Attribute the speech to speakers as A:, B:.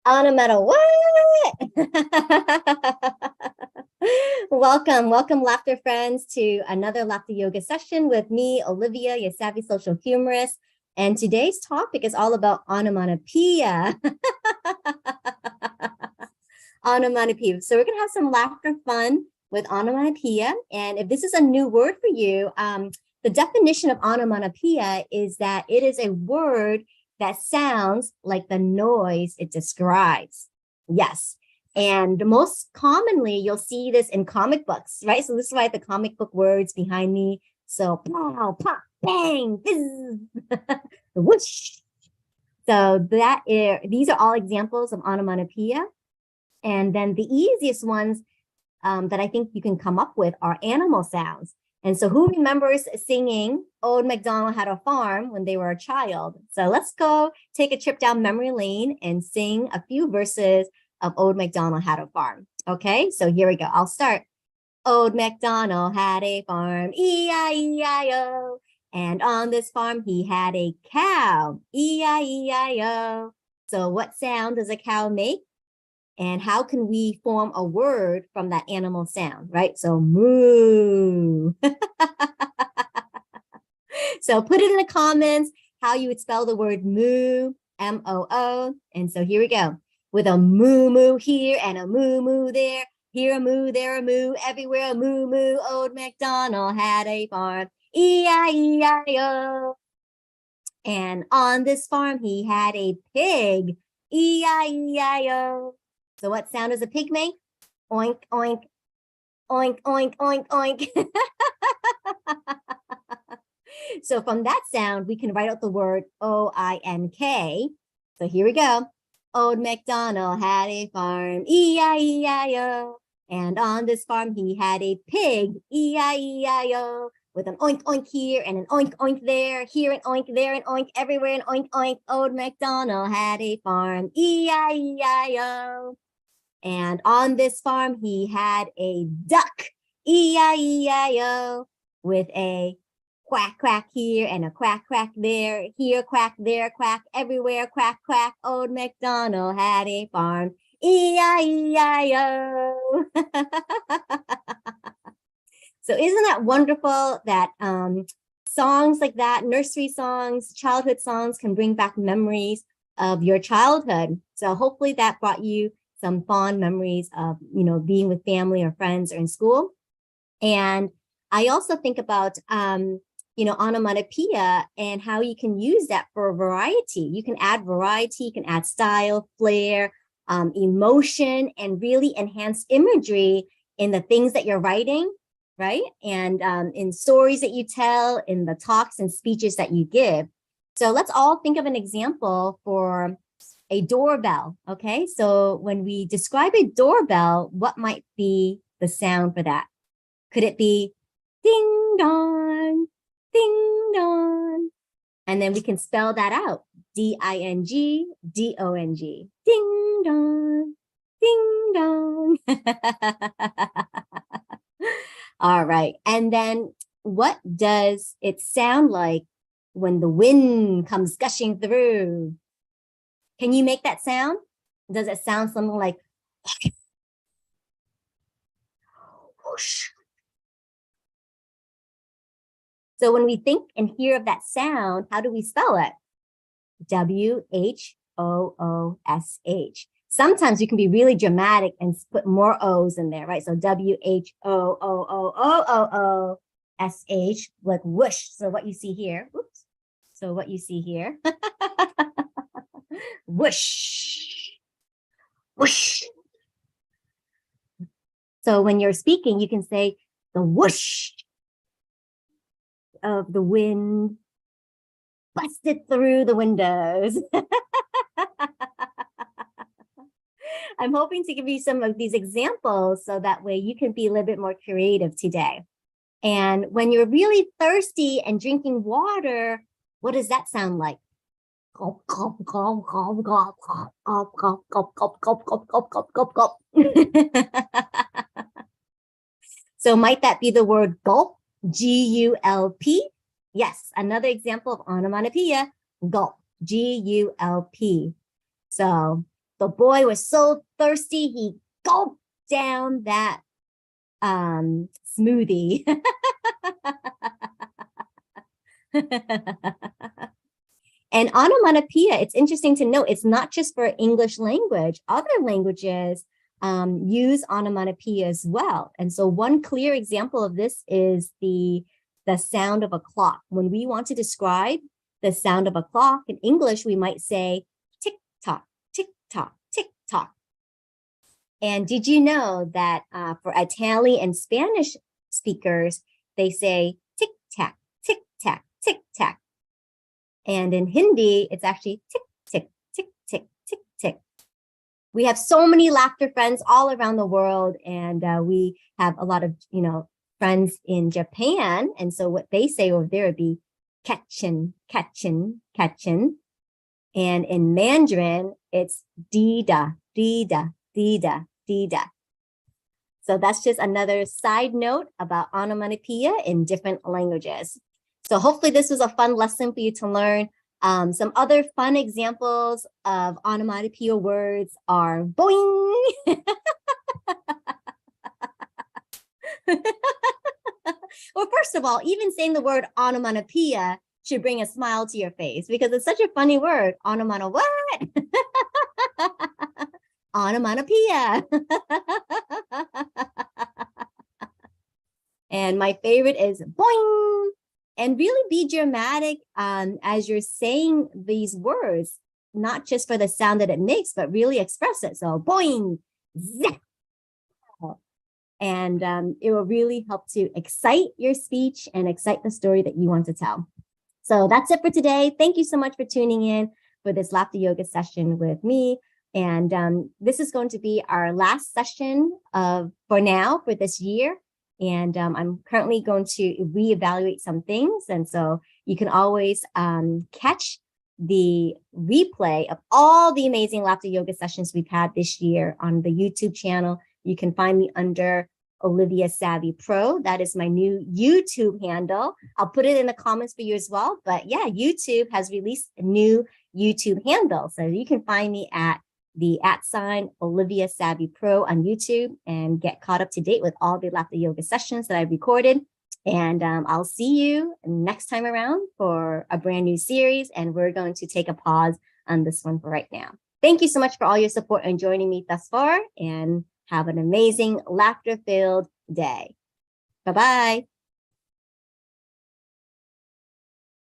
A: Onomato, what? Welcome, laughter friends, to another laughter yoga session with me, Olivia, your savvy social humorist. And today's topic is all about onomatopoeia. Onomatopoeia. So we're gonna have some laughter fun with onomatopoeia. And if this is a new word for you, the definition of onomatopoeia is that it is a word that sounds like the noise it describes. Yes. And most commonly, you'll see this in comic books, right? So this is why the comic book words behind me. So pow, pop, bang, fizz, whoosh. So these are all examples of onomatopoeia. And then the easiest ones that I think you can come up with are animal sounds. And so who remembers singing Old McDonald Had a Farm when they were a child? So let's go take a trip down memory lane and sing a few verses of Old McDonald Had a Farm. Okay, so here we go. I'll start. Old MacDonald had a farm, E-I-E-I-O. And on this farm, he had a cow, E-I-E-I-O. So what sound does a cow make? And how can we form a word from that animal sound, right? So moo. So put it in the comments how you would spell the word moo, M-O-O. And so here we go. With a moo moo here and a moo moo there. Here a moo, there a moo, everywhere a moo moo. Old MacDonald had a farm, E-I-E-I-O. And on this farm he had a pig, E-I-E-I-O. So what sound does a pig make? Oink, oink, oink, oink, oink, oink. So from that sound, we can write out the word O-I-N-K. So here we go. Old MacDonald had a farm, E-I-E-I-O. And on this farm, he had a pig, E-I-E-I-O. With an oink, oink here and an oink, oink there. Here an oink, there an oink, everywhere an oink, oink. Old MacDonald had a farm, E-I-E-I-O. And on this farm, he had a duck, E-I-E-I-O, with a quack, quack here and a quack, quack there. Here, quack, there, quack, everywhere, quack, quack. Old MacDonald had a farm, E-I-E-I-O. So isn't that wonderful that songs like that, nursery songs, childhood songs, can bring back memories of your childhood? So hopefully that brought you some fond memories of, being with family or friends or in school. And I also think about, onomatopoeia and how you can use that for variety. You can add variety, you can add style, flair, emotion, and really enhance imagery in the things that you're writing, right? And in stories that you tell, in the talks and speeches that you give. So let's all think of an example for a doorbell, okay? So when we describe a doorbell, what might be the sound for that? Could it be ding dong, ding dong? And then we can spell that out, D-I-N-G-D-O-N-G, ding dong, ding dong. All right, and then what does it sound like when the wind comes gushing through? Can you make that sound? Does it sound something like whoosh? So when we think and hear of that sound, how do we spell it? W-H-O-O-S-H. Sometimes you can be really dramatic and put more O's in there, right? So W-H-O-O-O-O-O-O-S-H, like whoosh. So what you see here, oops. So what you see here, whoosh, whoosh. So when you're speaking, you can say the whoosh of the wind busted through the windows. I'm hoping to give you some of these examples so that way you can be a little bit more creative today. And when you're really thirsty and drinking water, what does that sound like? Gulp, gulp, gulp, gulp, gulp, gulp, gulp, gulp, gulp, gulp, gulp, gulp, gulp, gulp, gulp, gulp. So might that be the word gulp? G-U-L-P? Yes, another example of onomatopoeia, gulp, G-U-L-P. So The boy was so thirsty, he gulped down that smoothie. And onomatopoeia, it's interesting to note, it's not just for English language. Other languages use onomatopoeia as well. And so one clear example of this is the sound of a clock. When we want to describe the sound of a clock in English, we might say tick-tock, tick-tock, tick-tock. And did you know that for Italian and Spanish speakers, they say tick-tack, tick-tack, tick-tack. And in Hindi, it's actually tick-tick, tick-tick, tick-tick. We have so many laughter friends all around the world, and we have a lot of, friends in Japan. And so what they say over there would be katchin, katchin, katchin. And in Mandarin, it's dida, dida, dida, dida. So that's just another side note about onomatopoeia in different languages. So hopefully this was a fun lesson for you to learn. Some other fun examples of onomatopoeia words are boing. Well, first of all, even saying the word onomatopoeia should bring a smile to your face because it's such a funny word. Onomato what? Onomatopoeia. And my favorite is boing. And really be dramatic as you're saying these words, not just for the sound that it makes, but really express it. So boing, zap. And it will really help to excite your speech and excite the story that you want to tell. So that's it for today. Thank you so much for tuning in for this laughter yoga session with me. And this is going to be our last session for now for this year. And I'm currently going to reevaluate some things. And so you can always catch the replay of all the amazing laughter yoga sessions we've had this year on the YouTube channel. You can find me under Olivia Savvy Pro. That is my new YouTube handle. I'll put it in the comments for you as well. But yeah, YouTube has released a new YouTube handle. So you can find me at the @ Olivia Savvy Pro on YouTube and get caught up to date with all the laughter yoga sessions that I've recorded. And I'll see you next time around for a brand new series. And we're going to take a pause on this one for right now. Thank you so much for all your support and joining me thus far. And have an amazing laughter-filled day. Bye-bye.